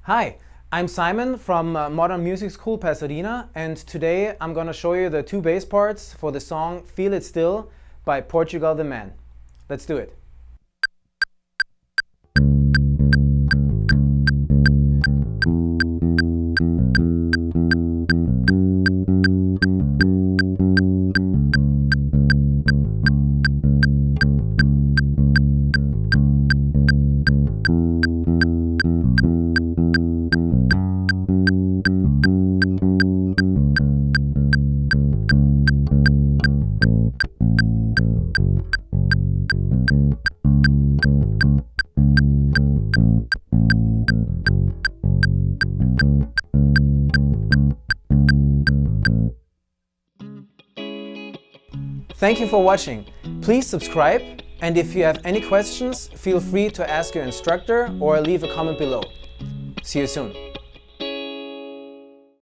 Hi, I'm Simon from Modern Music School Pasadena, and today I'm going to show you the two bass parts for the song Feel It Still by Portugal the Man. Let's do it. Thank you for watching. Please subscribe, and if you have any questions, feel free to ask your instructor or leave a comment below. See you soon.